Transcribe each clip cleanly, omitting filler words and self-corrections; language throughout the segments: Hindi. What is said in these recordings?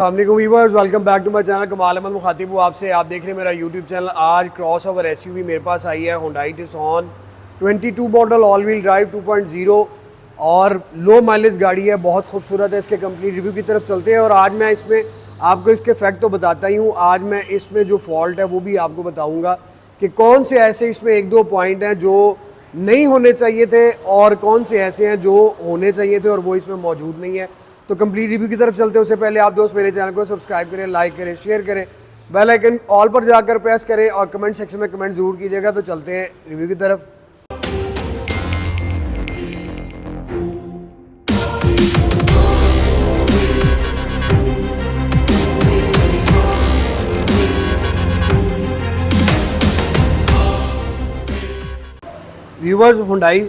Viewers, welcome back to my channel. Kamal Ahmed मुखातिब हूँ आपसे। आप देख रहे हैं मेरा यूट्यूब चैनल। आज क्रॉस ओवर एसयूवी मेरे पास आई है, Hyundai Tucson 22 model all wheel drive 2.0 और लो माइलेज गाड़ी है, बहुत खूबसूरत है। इसके कंप्लीट रिव्यू की तरफ चलते हैं और आज मैं इसमें आपको इसके फैक्ट तो बताता ही हूँ, आज मैं इसमें जो फॉल्ट है वो भी आपको बताऊँगा कि कौन से ऐसे इसमें एक दो पॉइंट हैं जो नहीं होने चाहिए थे और कौन से ऐसे हैं जो होने चाहिए थे और वो इसमें मौजूद नहीं है। तो कंप्लीट रिव्यू की तरफ चलते हैं। उससे पहले आप दोस्त मेरे चैनल को सब्सक्राइब करें, लाइक करें, शेयर करें, बेल आइकन ऑल पर जाकर प्रेस करें और कमेंट सेक्शन में कमेंट जरूर कीजिएगा। तो चलते हैं रिव्यू की तरफ। व्यूवर्स, हुंडई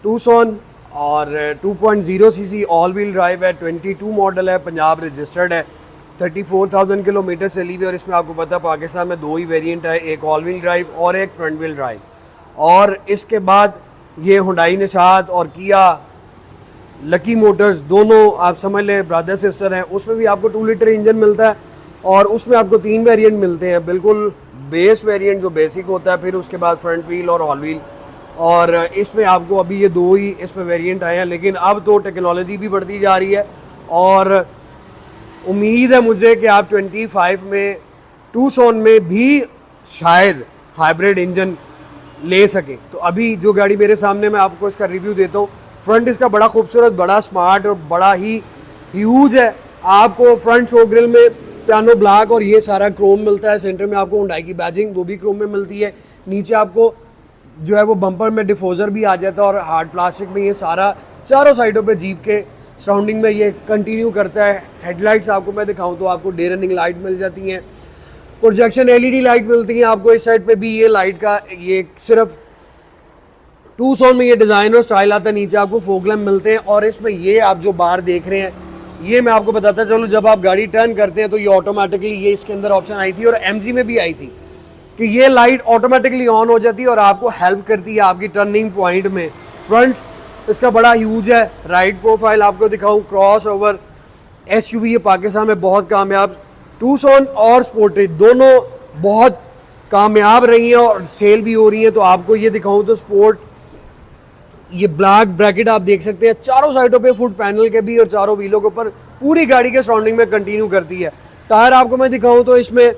टुक्सन और 2.0 सीसी ऑल व्हील ड्राइव है, 22 मॉडल है, पंजाब रजिस्टर्ड है, 34,000 किलोमीटर चली हुई। और इसमें आपको पता है पाकिस्तान में दो ही वेरिएंट है, एक ऑल व्हील ड्राइव और एक फ्रंट व्हील ड्राइव। और इसके बाद ये हुंडई निशात और किया लकी मोटर्स दोनों आप समझ लें ब्रदर सिस्टर हैं। उसमें भी आपको 2 लीटर इंजन मिलता है और उसमें आपको 3 वेरिएंट मिलते हैं। बिल्कुल बेस वेरिएंट जो बेसिक होता है, फिर उसके बाद फ्रंट व्हील और ऑल व्हील। और इसमें आपको अभी ये दो ही इसमें वेरिएंट आए हैं, लेकिन अब तो टेक्नोलॉजी भी बढ़ती जा रही है और उम्मीद है मुझे कि आप 25 में टुक्सन में भी शायद हाइब्रिड इंजन ले सकें। तो अभी जो गाड़ी मेरे सामने मैं आपको इसका रिव्यू देता हूँ। फ्रंट इसका बड़ा खूबसूरत, बड़ा स्मार्ट और बड़ा ही ह्यूज है। आपको फ्रंट शो ग्रिल में पियानो ब्लैक और ये सारा क्रोम मिलता है। सेंटर में आपको हुंडई की बैजिंग वो भी क्रोम में मिलती है। नीचे आपको जो है वो बम्पर में डिफोजर भी आ जाता है और हार्ड प्लास्टिक में ये सारा चारों साइडों पे जीप के सराउंडिंग में ये कंटिन्यू करता है। हेडलाइट्स आपको मैं दिखाऊं तो आपको डे रनिंग लाइट मिल जाती हैं, प्रोजेक्शन एलईडी लाइट मिलती हैं आपको। इस साइड पे भी ये लाइट का ये सिर्फ टुक्सन में ये डिज़ाइन और स्टाइल आता है। नीचे आपको फॉग लैंप मिलते हैं और इसमें ये आप जो बार देख रहे हैं ये मैं आपको बताता चलूँ, जब आप गाड़ी टर्न करते हैं तो ये ऑटोमेटिकली ये इसके अंदर ऑप्शन आई थी और एमजी में भी आई थी कि ये लाइट ऑटोमेटिकली ऑन हो जाती है और आपको हेल्प करती है आपकी टर्निंग पॉइंट में। फ्रंट इसका बड़ा ह्यूज है। राइड प्रोफाइल आपको दिखाऊं, क्रॉस ओवर एसयूवी ये पाकिस्तान में बहुत कामयाब, टुक्सन और स्पोर्टेज दोनों बहुत कामयाब रही हैं और सेल भी हो रही हैं। तो आपको ये दिखाऊं तो स्पोर्ट ये ब्लैक ब्रैकेट आप देख सकते हैं चारों साइडों पे फुट पैनल के भी और चारों व्हीलों के ऊपर पूरी गाड़ी के सराउंडिंग में कंटिन्यू करती है। टायर आपको मैं दिखाऊं तो इसमें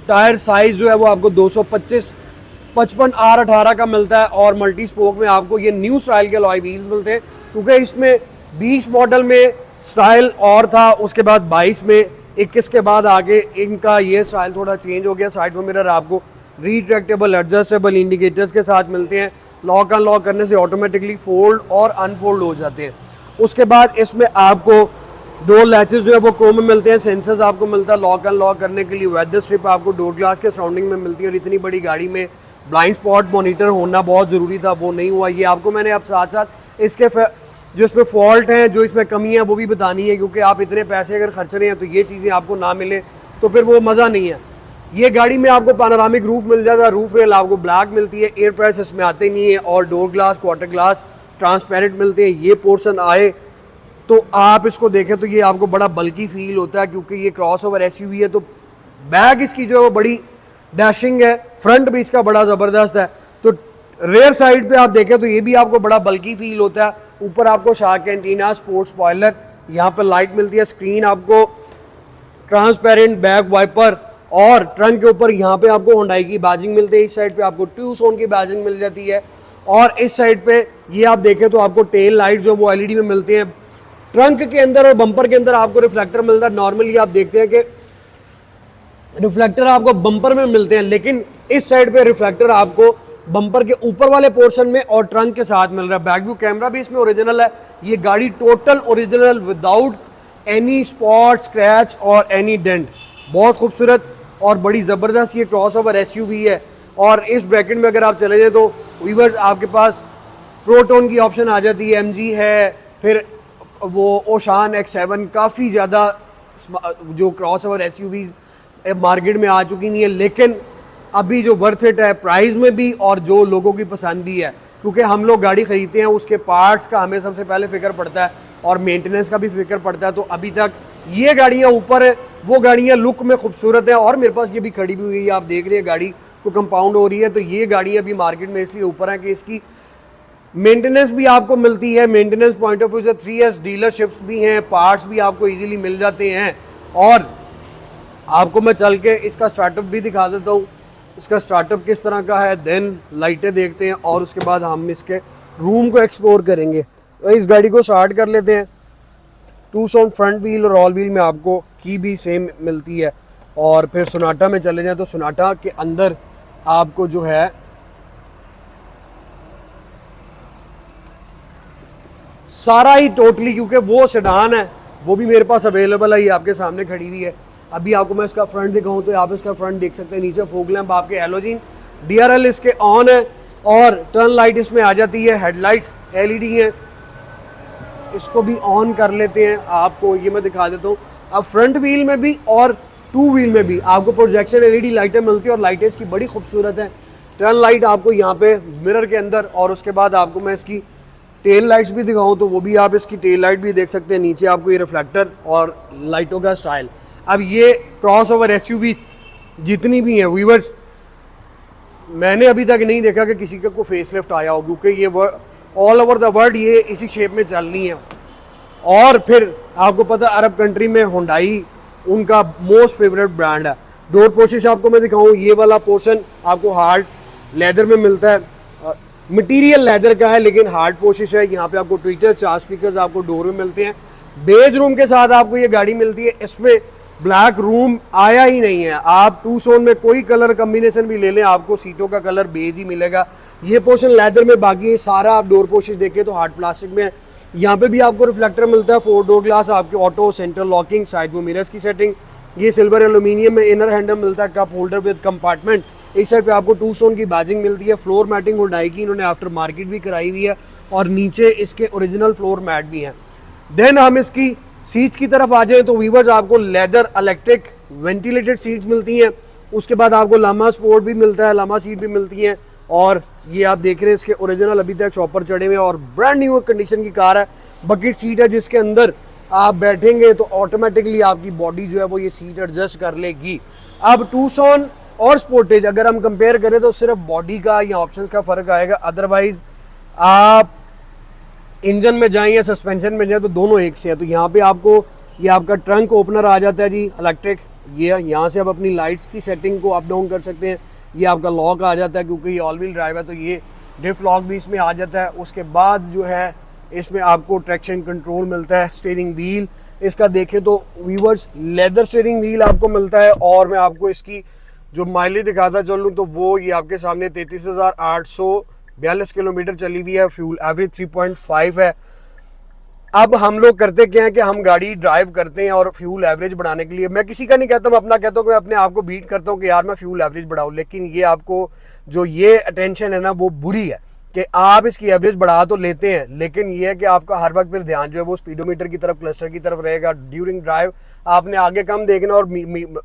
टायर साइज जो है वो आपको 225/55 R18 का मिलता है और मल्टी स्पोक में आपको ये न्यू स्टाइल के अलॉय व्हील्स मिलते हैं, क्योंकि इसमें 20 मॉडल में स्टाइल और था, उसके बाद 22 में 21 के बाद आगे इनका ये स्टाइल थोड़ा चेंज हो गया। साइड में मिरर आपको रिट्रैक्टेबल एडजस्टेबल इंडिकेटर्स के साथ मिलते हैं। लॉक अनलॉक करने से ऑटोमेटिकली फोल्ड और अनफोल्ड हो जाते हैं। उसके बाद इसमें आपको डोर लैचेस जो है वो क्रोम में मिलते हैं। सेंसर्स आपको मिलता है लॉक अनलॉक करने के लिए। वेदर स्ट्रिप आपको डोर ग्लास के सराउंडिंग में मिलती है और इतनी बड़ी गाड़ी में ब्लाइंड स्पॉट मॉनिटर होना बहुत ज़रूरी था, वो नहीं हुआ। ये आपको मैंने अब साथ साथ इसके जो इसमें फॉल्ट हैं, जो इसमें कमी है वो भी बतानी है, क्योंकि आप इतने पैसे अगर खर्च रहे हैं तो ये चीज़ें आपको ना मिले तो फिर वो मज़ा नहीं है। ये गाड़ी में आपको पैनोरामिक रूफ मिल जाता है, रूफ रेल आपको ब्लैक मिलती है, एयर प्रेस इसमें आते ही नहीं है और door glass quarter glass transparent मिलते हैं। ये पोर्शन आए तो आप इसको देखें तो ये आपको बड़ा बल्कि फील होता है, क्योंकि ये क्रॉस ओवर एसयूवी है तो बैग इसकी जो है वो बड़ी डैशिंग है। फ्रंट भी इसका बड़ा ज़बरदस्त है। तो रेयर साइड पे आप देखें तो ये भी आपको बड़ा बल्कि फील होता है। ऊपर आपको शार्क एंटीना, स्पोर्ट्स स्पॉइलर, यहाँ पर लाइट मिलती है, स्क्रीन आपको ट्रांसपेरेंट, बैक वाइपर और ट्रंक के ऊपर यहाँ पे आपको हुंडई की बैजिंग मिलती है। इस साइड पे आपको टुक्सन की बैजिंग मिल जाती है और इस साइड पे ये आप देखें तो आपको टेल लाइट जो वो एलईडी में मिलती हैं। ट्रंक के अंदर और बम्पर के अंदर आपको रिफ्लेक्टर मिलता है। नॉर्मली आप देखते हैं कि रिफ्लेक्टर आपको बम्पर में मिलते हैं, लेकिन इस साइड पे रिफ्लेक्टर आपको बम्पर के ऊपर वाले पोर्शन में और ट्रंक के साथ मिल रहा है। बैक व्यू कैमरा भी इसमें ओरिजिनल है। ये गाड़ी total original without any spot, scratch और एनी डेंट। बहुत खूबसूरत और बड़ी ज़बरदस्त ये क्रॉस ओवर एसयूवी है। और इस ब्रैकेट में अगर आप चले जाए तो वीवर आपके पास प्रोटोन की ऑप्शन आ जाती है, एमजी है, फिर वो ओशान X7, काफ़ी ज़्यादा जो क्रॉस ओवर एसयूवीज मार्केट में आ चुकी नहीं है, लेकिन अभी जो वर्थ इट है प्राइस में भी और जो लोगों की पसंद भी है, क्योंकि हम लोग गाड़ी ख़रीदते हैं उसके पार्ट्स का हमें सबसे पहले फ़िक्र पड़ता है और मेंटेनेंस का भी फिक्र पड़ता है। तो अभी तक ये गाड़ियाँ ऊपर है, वो गाड़ियाँ लुक में खूबसूरत है। और मेरे पास ये भी खड़ी भी हुई है, आप देख रहे हैं गाड़ी को कंपाउंड हो रही है। तो ये गाड़ियाँ अभी मार्केट में इसलिए ऊपर है कि इसकी मेंटेनेंस भी आपको मिलती है। मेंटेनेंस पॉइंट ऑफ व्यू से 3S डीलरशिप्स भी हैं, पार्ट्स भी आपको इजीली मिल जाते हैं। और आपको मैं चल के इसका स्टार्टअप भी दिखा देता हूँ, इसका स्टार्टअप किस तरह का है। देन लाइटें देखते हैं और उसके बाद हम इसके रूम को एक्सप्लोर करेंगे। तो इस गाड़ी को स्टार्ट कर लेते हैं। 2 फ्रंट व्हील और ऑल व्हील में आपको की भी सेम मिलती है। और फिर सोनाटा में चले जाएं तो सोनाटा के अंदर आपको जो है सारा ही टोटली, क्योंकि वो सेडान है वो भी मेरे पास अवेलेबल है, ये आपके सामने खड़ी हुई है। अभी आपको मैं इसका फ्रंट दिखाऊं तो आप इसका फ्रंट देख सकते हैं। नीचे फोक लैंप आपके हैलोजन, DRL इसके ऑन है और टर्न लाइट इसमें आ जाती है। हेडलाइट्स LED हैं, इसको भी ऑन कर लेते हैं। आपको ये मैं दिखा देता हूँ। अब फ्रंट व्हील में भी और 2 व्हील में भी आपको प्रोजेक्शन LED लाइटें मिलती है और लाइटें इसकी बड़ी खूबसूरत है। टर्न लाइट आपको यहाँ पे मिरर के अंदर, और उसके बाद आपको मैं इसकी टेल लाइट्स भी दिखाऊं तो वो भी आप इसकी टेल लाइट भी देख सकते हैं। नीचे आपको ये रिफ्लेक्टर और लाइटों का स्टाइल। अब ये क्रॉस ओवर SUVs जितनी भी हैं व्यूअर्स, मैंने अभी तक नहीं देखा कि किसी का कोई फेसलिफ्ट आया हो, क्योंकि ये ऑल ओवर द वर्ल्ड ये इसी शेप में चलनी है। और फिर आपको पता अरब कंट्री में हुंडई उनका मोस्ट फेवरेट ब्रांड है। डोर पोर्शन आपको मैं दिखाऊं, ये वाला पोर्शन आपको हार्ड लेदर में मिलता है। मटेरियल लेदर का है लेकिन हार्ड पोशिश है। यहाँ पे आपको ट्विटर 4 स्पीकर्स आपको डोर में मिलते हैं। बेज रूम के साथ आपको ये गाड़ी मिलती है। इसमें ब्लैक रूम आया ही नहीं है। आप 2 में कोई कलर कम्बिनेशन भी ले लें, आपको सीटों का कलर बेज ही मिलेगा। ये पोर्शन लेदर में, बाकी सारा आप डोर पोशिश देखें तो हार्ड प्लास्टिक में है। यहाँ पे भी आपको रिफ्लेक्टर मिलता है, 4 डोर ग्लास आपके, auto, centre locking, side view mirrors की सेटिंग। ये सिल्वर एल्यूमिनियम में इनर हैंडल मिलता है, कप होल्डर विद कंपार्टमेंट। इस साइड पे आपको 2 की बैजिंग मिलती है। फ्लोर मैटिंग हुंडई की इन्होंने आफ्टर मार्केट भी कराई हुई है और नीचे इसके ओरिजिनल फ्लोर मैट भी हैं। देन हम इसकी सीट्स की तरफ आ जाएं तो वीवर्स आपको लेदर इलेक्ट्रिक वेंटिलेटेड सीट्स मिलती हैं। उसके बाद आपको लामा स्पोर्ट भी मिलता है, लामा सीट भी मिलती हैं। और ये आप देख रहे हैं इसके ओरिजिनल अभी तक शॉपर चढ़े हुए और ब्रांड न्यू कंडीशन की कार है। बकेट सीट है जिसके अंदर आप बैठेंगे तो ऑटोमेटिकली आपकी बॉडी जो है वो ये सीट एडजस्ट कर लेगी। अब 2 और स्पोर्टेज अगर हम कंपेयर करें तो सिर्फ बॉडी का या ऑप्शंस का फर्क आएगा। अदरवाइज आप इंजन में जाएं या सस्पेंशन में जाएं तो दोनों एक से है। तो यहाँ पे आपको ये आपका ट्रंक ओपनर आ जाता है जी इलेक्ट्रिक। ये यहाँ से आप अपनी लाइट्स की सेटिंग को अप डाउन कर सकते हैं। ये आपका लॉक आ जाता है क्योंकि ये ऑल व्हील ड्राइव है तो ये ड्रिफ्ट लॉक भी इसमें आ जाता है। उसके बाद जो है इसमें आपको ट्रैक्शन कंट्रोल मिलता है। स्टीयरिंग व्हील इसका देखें तो व्यूअर्स लेदर स्टीयरिंग व्हील आपको मिलता है। और मैं आपको इसकी जो माइलेज दिखाता चलूँ तो वो ये आपके सामने 33,842 किलोमीटर चली हुई है। फ्यूल एवरेज 3.5 है। अब हम लोग करते क्या है कि हम गाड़ी ड्राइव करते हैं और फ्यूल एवरेज बढ़ाने के लिए, मैं किसी का नहीं कहता, मैं अपना कहता हूँ कि मैं अपने आप को बीट करता हूँ कि यार मैं फ्यूल एवरेज बढ़ाऊँ। लेकिन ये आपको जो ये अटेंशन है ना वो बुरी है कि आप इसकी एवरेज बढ़ा तो लेते हैं लेकिन ये है कि आपका हर वक्त फिर ध्यान जो है वो स्पीडोमीटर की तरफ, क्लस्टर की तरफ रहेगा। ड्यूरिंग ड्राइव आपने आगे कम देखना और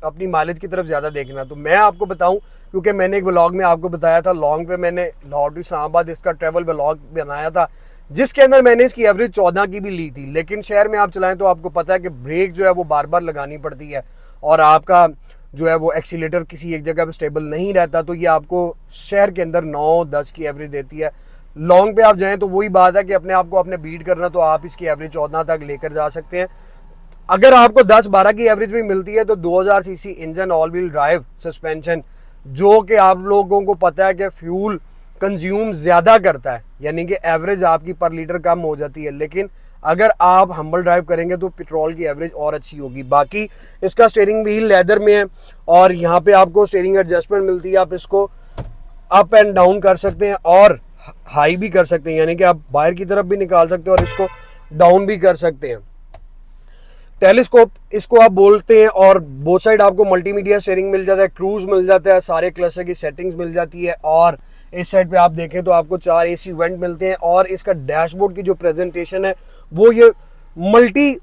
अपनी माइलेज की तरफ ज़्यादा देखना। तो मैं आपको बताऊं क्योंकि मैंने एक व्लॉग में आपको बताया था, लॉन्ग पे मैंने लाहौर टू इस्लामाबाद इसका ट्रैवल व्लॉग बनाया था जिसके अंदर मैंने इसकी एवरेज 14 की भी ली थी। लेकिन शहर में आप चलाएं तो आपको पता है कि ब्रेक जो है वो बार बार लगानी पड़ती है और आपका जो है वो एक्सीलेटर किसी एक जगह पे स्टेबल नहीं रहता। तो ये आपको शहर के अंदर 9-10 की एवरेज देती है। लॉन्ग पे आप जाएं तो वही बात है कि अपने आप को आपने बीट करना तो आप इसकी एवरेज 14 तक लेकर जा सकते हैं। अगर आपको 10-12 की एवरेज भी मिलती है तो 2000 CC engine, all wheel drive, suspension, जो कि आप लोगों को पता है कि फ्यूल कंज्यूम ज़्यादा करता है, यानी कि एवरेज आपकी पर लीटर कम हो जाती है। लेकिन अगर आप हम्बल ड्राइव करेंगे तो पेट्रोल की एवरेज और अच्छी होगी। बाकी इसका स्टीयरिंग व्हील लेदर में है और यहाँ पे आपको स्टीयरिंग एडजस्टमेंट मिलती है। आप इसको अप एंड डाउन कर सकते हैं और हाई भी कर सकते हैं, यानी कि आप बाहर की तरफ भी निकाल सकते हैं और इसको डाउन भी कर सकते हैं। टेलीस्कोप इसको आप बोलते हैं और बोथ साइड आपको मल्टीमीडिया स्टीयरिंग मिल जाता है, क्रूज मिल जाता है, सारे क्लस्टर की सेटिंग्स मिल जाती है। और इस साइड पे आप देखें तो आपको 4 AC वेंट मिलते हैं और इसका डैशबोर्ड की जो प्रेजेंटेशन है वो ये मल्टी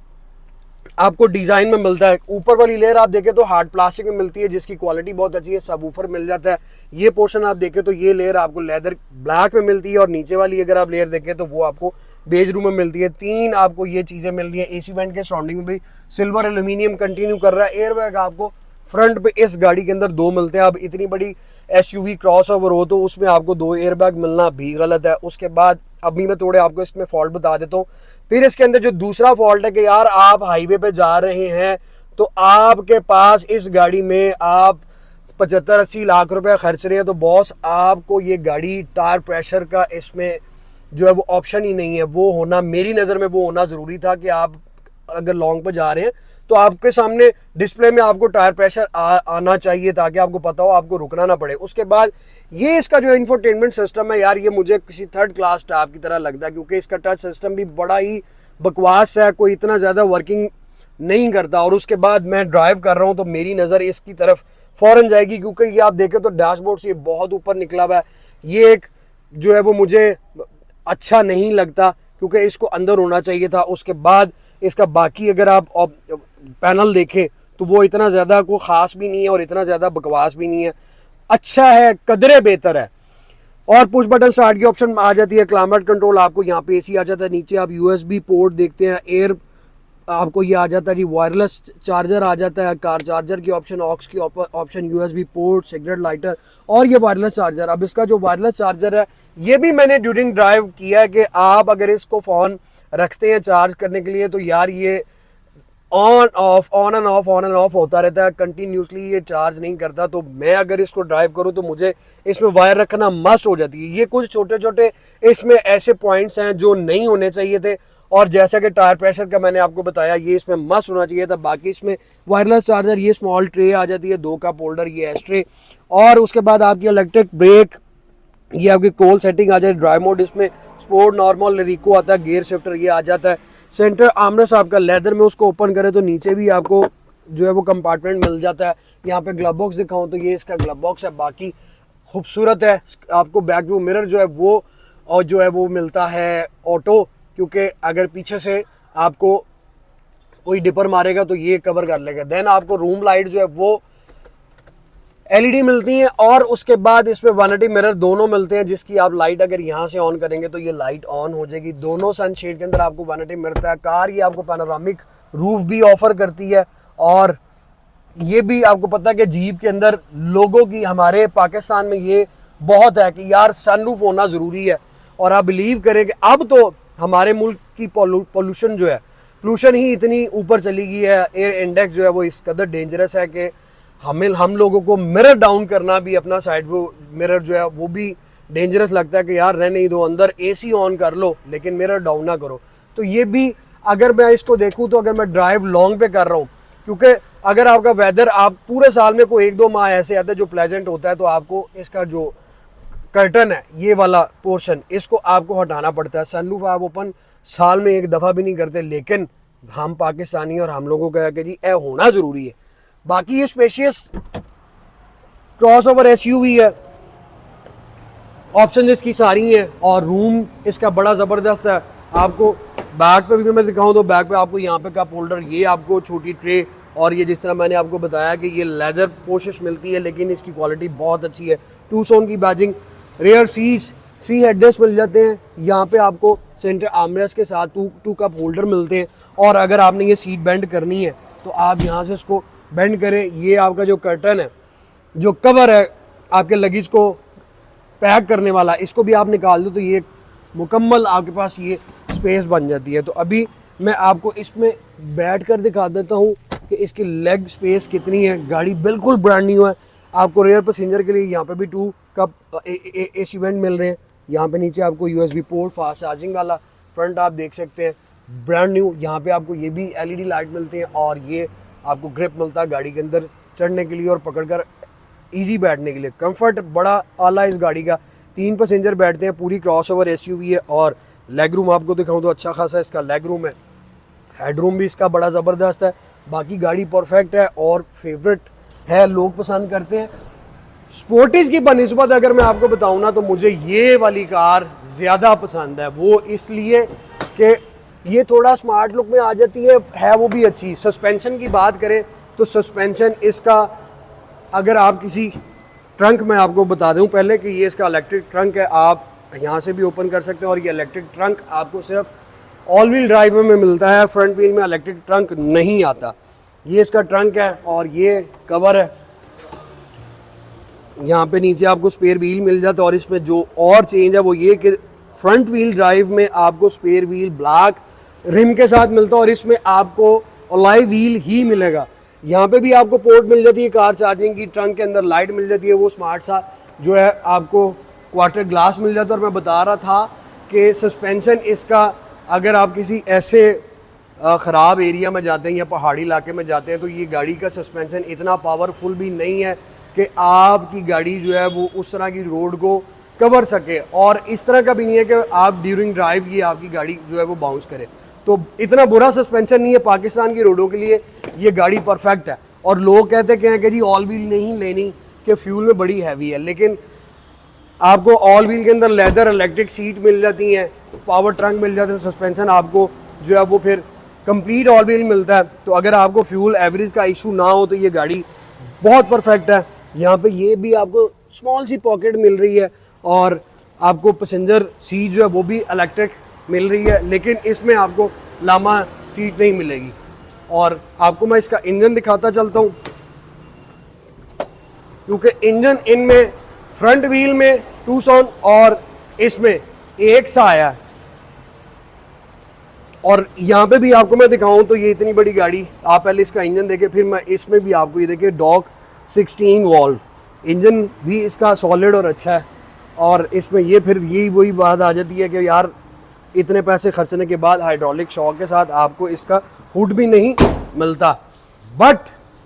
आपको डिज़ाइन में मिलता है। ऊपर वाली लेयर आप देखें तो हार्ड प्लास्टिक में मिलती है जिसकी क्वालिटी बहुत अच्छी है। सबवूफर मिल जाता है। ये पोर्शन आप देखें तो ये लेयर आपको लेदर ब्लैक में मिलती है और नीचे वाली अगर आप लेयर देखें तो वो आपको बेज रूम में मिलती है, 3 आपको ये चीज़ें मिल रही है। एसी वेंट के सराउंडिंग में भी सिल्वर एल्यूमिनियम कंटिन्यू कर रहा है। एयर बैग आपको फ्रंट पे इस गाड़ी के अंदर 2 मिलते हैं। अब इतनी बड़ी एसयूवी क्रॉसओवर हो तो उसमें आपको 2 एयर बैग मिलना भी गलत है। उसके बाद अभी मैं थोड़े आपको इसमें फॉल्ट बता देता हूँ। फिर इसके अंदर जो दूसरा फॉल्ट है कि यार आप हाईवे पे जा रहे हैं तो आपके पास इस गाड़ी में आप 75-80 लाख रुपए खर्च रहे हैं, तो बॉस आपको ये गाड़ी टायर प्रेशर का इसमें जो है वो ऑप्शन ही नहीं है। वो होना मेरी नज़र में वो होना ज़रूरी था कि आप अगर लॉन्ग पे जा रहे हैं तो आपके सामने डिस्प्ले में आपको टायर प्रेशर आना चाहिए ताकि आपको पता हो, आपको रुकना ना पड़े। उसके बाद ये इसका जो इंफोटेनमेंट सिस्टम है यार, ये मुझे किसी थर्ड क्लास टैब की तरह लगता है, क्योंकि इसका टच सिस्टम भी बड़ा ही बकवास है, कोई इतना ज़्यादा वर्किंग नहीं करता। और उसके बाद मैं ड्राइव कर रहा हूँ तो मेरी नज़र इसकी तरफ फ़ौरन जाएगी, क्योंकि ये आप देखें तो डैशबोर्ड से बहुत ऊपर निकला हुआ है। ये एक जो है वो मुझे अच्छा नहीं लगता, क्योंकि इसको अंदर होना चाहिए था। उसके बाद इसका बाकी अगर आप पैनल देखें तो वो इतना ज़्यादा कोई ख़ास भी नहीं है और इतना ज़्यादा बकवास भी नहीं है, अच्छा है, कदरे बेहतर है। और पुश बटन स्टार्ट की ऑप्शन आ जाती है। क्लाइमेट कंट्रोल आपको यहाँ पे एसी आ जाता है। नीचे आप यूएसबी पोर्ट देखते हैं, एयर आपको ये आ जाता है जी, वायरलेस चार्जर आ जाता है, कार चार्जर की ऑप्शन, ऑक्स की option, USB port, cigarette lighter और ये वायरलेस चार्जर। अब इसका जो वायरलेस चार्जर है ये भी मैंने ड्यूरिंग ड्राइव किया है कि आप अगर इसको फ़ोन रखते हैं चार्ज करने के लिए तो यार ये ऑन एंड ऑफ होता रहता है, कंटिन्यूसली ये चार्ज नहीं करता। तो मैं अगर इसको ड्राइव करूँ तो मुझे इसमें वायर रखना मस्ट हो जाती है। ये कुछ छोटे छोटे इसमें ऐसे पॉइंट्स हैं जो नहीं होने चाहिए थे। और जैसा कि टायर प्रेशर का मैंने आपको बताया, ये इसमें मस्ट होना चाहिए था। बाकी इसमें वायरलेस चार्जर, ये स्मॉल ट्रे आ जाती है, 2 का होल्डर, ये एस्ट्रे। और उसके बाद आपकी इलेक्ट्रिक ब्रेक, ये आपकी कोल सेटिंग आ जाए, ड्राइव मोड इसमें स्पोर्ट, नॉर्मल, रिको आता है, गियर शिफ्टर ये आ जाता है। सेंटर आर्मरेस्ट आपका लेदर में, उसको ओपन करें तो नीचे भी आपको जो है वो कंपार्टमेंट मिल जाता है। यहाँ पे ग्लव बॉक्स दिखाऊं तो ये इसका ग्लव बॉक्स है, बाकी खूबसूरत है। आपको बैक व्यू मिरर जो है वो और जो है वो मिलता है ऑटो, क्योंकि अगर पीछे से आपको कोई डिपर मारेगा तो ये कवर कर लेगा। देन आपको रूम लाइट जो है वो एलईडी मिलती हैं। और उसके बाद इसमें वैनिटी मिरर दोनों मिलते हैं, जिसकी आप लाइट अगर यहाँ से ऑन करेंगे तो ये लाइट ऑन हो जाएगी। दोनों सनशेड के अंदर आपको वैनिटी मिलता है। कार ये आपको पैनोरामिक रूफ भी ऑफर करती है। और ये भी आपको पता है कि जीप के अंदर लोगों की, हमारे पाकिस्तान में ये बहुत है कि यार सनरूफ होना ज़रूरी है। और आप बिलीव करें कि अब तो हमारे मुल्क की पोल्यूशन जो है, पोल्यूशन ही इतनी ऊपर चली गई है, एयर इंडेक्स जो है वो इस कदर डेंजरस है कि हम लोगों को मिरर डाउन करना भी, अपना साइड वो मिरर जो है वो भी डेंजरस लगता है कि यार रहने ही दो, अंदर एसी ऑन कर लो लेकिन मिरर डाउन ना करो। तो ये भी अगर मैं इसको देखूं तो अगर मैं ड्राइव लॉन्ग पे कर रहा हूँ, क्योंकि अगर आपका वेदर, आप पूरे साल में कोई 1-2 माह ऐसे आते हैं जो प्लेजेंट होता है, तो आपको इसका जो कर्टन है ये वाला पोर्शन, इसको आपको हटाना पड़ता है। सनरूफ आप ओपन साल में 1 दफ़ा भी नहीं करते, लेकिन हम पाकिस्तानी और हम लोगों का कि जी ए होना ज़रूरी है। बाकी ये स्पेशियस क्रॉसओवर एसयूवी है, ऑप्शन इसकी सारी हैं। और रूम इसका बड़ा ज़बरदस्त है। आपको बैक पे भी मैं दिखाऊं तो बैक पे आपको यहाँ पे कप होल्डर, ये आपको छोटी ट्रे, और ये जिस तरह मैंने आपको बताया कि ये लेदर पोशिश मिलती है लेकिन इसकी क्वालिटी बहुत अच्छी है। 2 सोन की बैजिंग, रेयर सीट्स, 3 हेडरेस्ट मिल जाते हैं। यहाँ पे आपको सेंटर आर्मरेस्ट के साथ 2 कप होल्डर मिलते हैं। और अगर आपने ये सीट बेंड करनी है तो आप यहाँ से इसको बेंड करें। ये आपका जो कर्टन है, जो कवर है आपके लगेज को पैक करने वाला, इसको भी आप निकाल दो तो ये मुकम्मल आपके पास ये स्पेस बन जाती है। तो अभी मैं आपको इसमें बैठ कर दिखा देता हूँ कि इसकी लेग स्पेस कितनी है। गाड़ी बिल्कुल ब्रांड न्यू है। आपको रेयर पैसेंजर के लिए यहाँ पे भी 2 कप एसी वेंट मिल रहे हैं। यहाँ पे नीचे आपको यूएसबी पोर्ट, फास्ट चार्जिंग वाला, फ्रंट आप देख सकते हैं ब्रांड न्यू। यहाँ पे आपको ये भी एलईडी लाइट मिलते हैं और ये आपको ग्रिप मिलता है गाड़ी के अंदर चढ़ने के लिए और पकड़कर इजी बैठने के लिए। कंफर्ट बड़ा आला इस गाड़ी का। 3 पैसेंजर बैठते हैं, पूरी क्रॉसओवर एसयूवी है। और लेग रूम आपको दिखाऊं तो अच्छा खासा इसका लेग रूम है। हेडरूम भी इसका बड़ा ज़बरदस्त है। बाकी गाड़ी परफेक्ट है और फेवरेट है, लोग पसंद करते हैं। स्पोर्टिस की बनिस्बत अगर मैं आपको बताऊं ना तो मुझे ये वाली कार ज़्यादा पसंद है। वो इसलिए कि ये थोड़ा स्मार्ट लुक में आ जाती है वो भी अच्छी। सस्पेंशन की बात करें तो सस्पेंशन इसका, अगर आप किसी ट्रंक में आपको बता दूं पहले कि ये इसका इलेक्ट्रिक ट्रंक है, आप यहाँ से भी ओपन कर सकते हैं। और ये इलेक्ट्रिक ट्रंक आपको सिर्फ ऑल व्हील ड्राइव में मिलता है, फ्रंट व्हील में इलेक्ट्रिक ट्रंक नहीं आता। ये इसका ट्रंक है और ये कवर है। यहाँ पे नीचे आपको स्पेयर व्हील मिल जाता है। और इसमें जो और चेंज है वो ये कि फ्रंट व्हील ड्राइव में आपको स्पेयर व्हील ब्लैक रिम के साथ मिलता है और इसमें आपको अलॉय व्हील ही मिलेगा। यहाँ पे भी आपको पोर्ट मिल जाती है कार चार्जिंग की, ट्रंक के अंदर लाइट मिल जाती है, वो स्मार्ट सा जो है आपको क्वार्टर ग्लास मिल जाता है। और मैं बता रहा था कि सस्पेंशन इसका, अगर आप किसी ऐसे ख़राब एरिया में जाते हैं या पहाड़ी इलाके में जाते हैं तो ये गाड़ी का सस्पेंशन इतना पावरफुल भी नहीं है कि आपकी गाड़ी जो है वो उस तरह की रोड को कवर सके। और इस तरह का भी नहीं है कि आप ड्यूरिंग ड्राइव ये आपकी गाड़ी जो है वो बाउंस करे। तो इतना बुरा सस्पेंशन नहीं है पाकिस्तान की रोडों के लिए, ये गाड़ी परफेक्ट है। और लोग कहते हैं कि जी ऑल व्हील नहीं लेनी कि फ्यूल में बड़ी हैवी है, लेकिन आपको ऑल व्हील के अंदर लेदर इलेक्ट्रिक सीट मिल जाती हैं, पावर ट्रंक मिल जाता है, सस्पेंशन आपको जो है वो फिर कंप्लीट ऑल व्हील मिलता है। तो अगर आपको फ्यूल एवरेज का इशू ना हो तो ये गाड़ी बहुत परफेक्ट है। यहाँ पे ये भी आपको स्मॉल सी पॉकेट मिल रही है और आपको पैसेंजर सीट जो है वो भी इलेक्ट्रिक मिल रही है, लेकिन इसमें आपको लामा सीट नहीं मिलेगी। और आपको मैं इसका इंजन दिखाता चलता हूँ, क्योंकि इंजन इनमें फ्रंट व्हील में टूसन और इसमें एक सा आया है। और यहाँ पे भी आपको मैं दिखाऊं तो ये इतनी बड़ी गाड़ी, आप पहले इसका इंजन देखें, फिर मैं इसमें भी आपको ये देखिए डॉक 16 वॉल्व इंजन भी इसका सॉलिड और अच्छा है। और इसमें ये फिर यही वही बात आ जाती है कि यार इतने पैसे खर्चने के बाद हाइड्रोलिक शॉक के साथ आपको इसका हुड भी नहीं मिलता। बट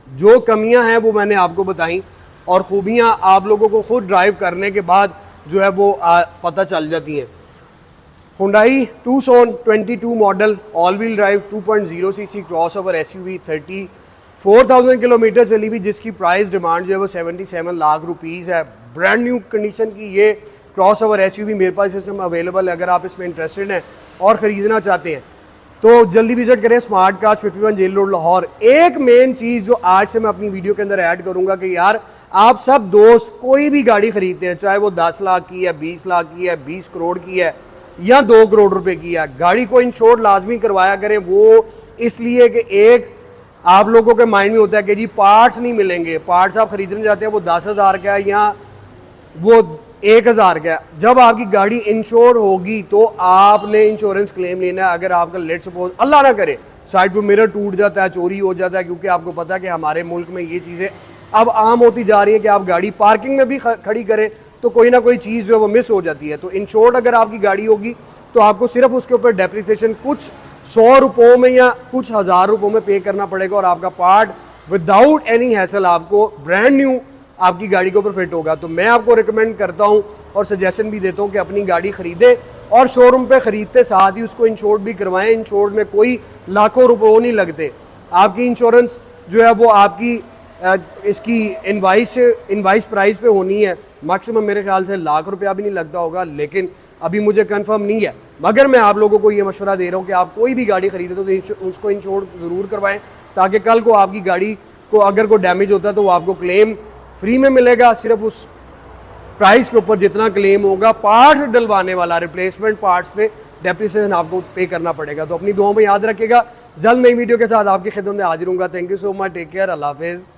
जो कमियां हैं वो मैंने आपको बताई और खूबियां आप लोगों को खुद ड्राइव करने के बाद जो है वो पता चल जाती हैं। Hyundai tuition 22 model all wheel drive 2.0 CC crossover SUV 34,000 kilometre चली हुई, जिसकी प्राइस डिमांड जो है वो 77 लाख रुपीज़ है। ब्रांड न्यू कंडीशन की ये क्रॉसओवर एसयूवी मेरे पास सिस्टम अवेलेबल है। अगर आप इसमें इंटरेस्टेड हैं और ख़रीदना चाहते हैं तो जल्दी विजिट करें smart cars 51 jail road Lahore. एक मेन चीज़ जो आज से मैं अपनी वीडियो के अंदर ऐड करूंगा कि यार आप सब दोस्त कोई भी गाड़ी खरीदते हैं, चाहे वो 10 लाख की है, 20 लाख की है, 20 करोड़ की है या 2 करोड़ रुपए की है, गाड़ी को इंश्योर लाजमी करवाया करें। वो इसलिए कि एक आप लोगों के माइंड में होता है कि जी पार्ट्स नहीं मिलेंगे, पार्ट्स आप खरीदने जाते हैं वो 10,000 का है या वो 1,000 का। जब आपकी गाड़ी इंश्योर होगी तो आपने इंश्योरेंस क्लेम लेना है। अगर आपका लेट सपोज अल्लाह ना करे साइड पर मिरर टूट जाता है, चोरी हो जाता है, क्योंकि आपको पता है कि हमारे मुल्क में ये चीज़ें अब आम होती जा रही है कि आप गाड़ी पार्किंग में भी खड़ी करें तो कोई ना कोई चीज़ जो है वो मिस हो जाती है। तो इंश्योर्ड अगर आपकी गाड़ी होगी तो आपको सिर्फ उसके ऊपर डेप्रिसिएशन कुछ 100 रुपयों में या कुछ 1000 रुपयों में पे करना पड़ेगा और आपका पार्ट विदाउट एनी हैसल आपको ब्रांड न्यू आपकी गाड़ी के ऊपर फिट होगा। तो मैं आपको रिकमेंड करता हूं और सजेशन भी देता हूं कि अपनी गाड़ी खरीदें और शोरूम पे खरीदते साथ ही उसको इंश्योर्ड भी करवाएं। इंश्योर्ड में कोई लाखों रुपये नहीं लगते। आपकी इंश्योरेंस जो है वो आपकी इसकी इनवाइस प्राइस पे होनी है। मैक्सिमम मेरे ख्याल से लाख रुपया भी नहीं लगता होगा, लेकिन अभी मुझे कंफर्म नहीं है। मगर मैं आप लोगों को ये मशवरा दे रहा हूँ कि आप कोई भी गाड़ी खरीदे तो उसको इंश्योर ज़रूर करवाएं, ताकि कल को आपकी गाड़ी को अगर कोई डैमेज होता है तो वो आपको क्लेम फ्री में मिलेगा। सिर्फ उस प्राइस के ऊपर जितना क्लेम होगा, पार्ट्स डलवाने वाला रिप्लेसमेंट पार्ट्स पे डेप्रिसिएशन आपको पे करना पड़ेगा। तो अपनी दुआओं में याद रखिएगा। जल्द नई वीडियो के साथ आपकी खिदमत में हाजिर हूँगा। Thank you so much, take care, अल्लाह हाफिज़।